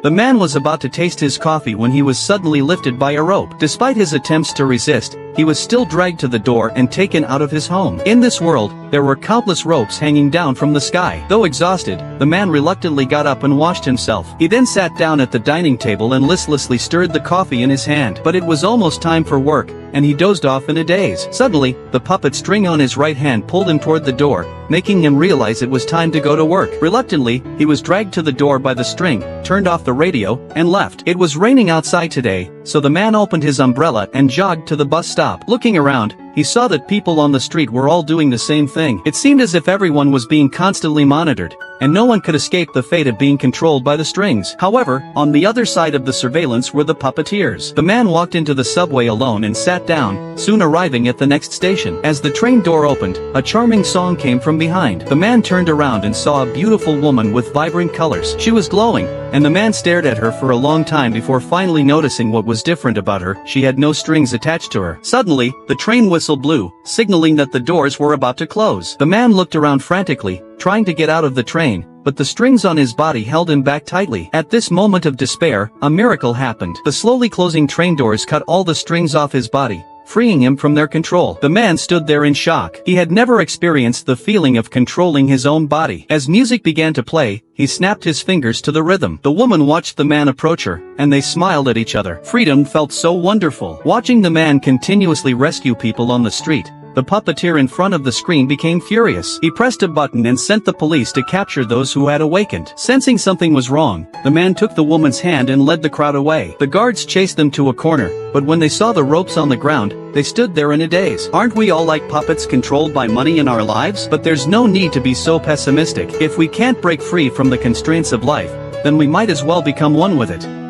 The man was about to taste his coffee when he was suddenly lifted by a rope. Despite his attempts to resist, he was still dragged to the door and taken out of his home. In this world, there were countless ropes hanging down from the sky. Though exhausted, the man reluctantly got up and washed himself. He then sat down at the dining table and listlessly stirred the coffee in his hand. But it was almost time for work, and he dozed off in a daze. Suddenly, the puppet string on his right hand pulled him toward the door, making him realize it was time to go to work. Reluctantly, he was dragged to the door by the string, turned off the radio, and left. It was raining outside today, so the man opened his umbrella and jogged to the bus stop. Looking around, he saw that people on the street were all doing the same thing. It seemed as if everyone was being constantly monitored, and no one could escape the fate of being controlled by the strings. However, on the other side of the surveillance were the puppeteers. The man walked into the subway alone and sat down, soon arriving at the next station. As the train door opened, a charming song came from behind. The man turned around and saw a beautiful woman with vibrant colors. She was glowing, and the man stared at her for a long time before finally noticing what was different about her. She had no strings attached to her. Suddenly, the train whistle blew, signaling that the doors were about to close. The man looked around frantically, trying to get out of the train, but the strings on his body held him back tightly. At this moment of despair, a miracle happened. The slowly closing train doors cut all the strings off his body, freeing him from their control. The man stood there in shock. He had never experienced the feeling of controlling his own body. As music began to play, he snapped his fingers to the rhythm. The woman watched the man approach her, and they smiled at each other. Freedom felt so wonderful. Watching the man continuously rescue people on the street, the puppeteer in front of the screen became furious. He pressed a button and sent the police to capture those who had awakened. Sensing something was wrong, the man took the woman's hand and led the crowd away. The guards chased them to a corner, but when they saw the ropes on the ground, they stood there in a daze. Aren't we all like puppets controlled by money in our lives? But there's no need to be so pessimistic. If we can't break free from the constraints of life, then we might as well become one with it.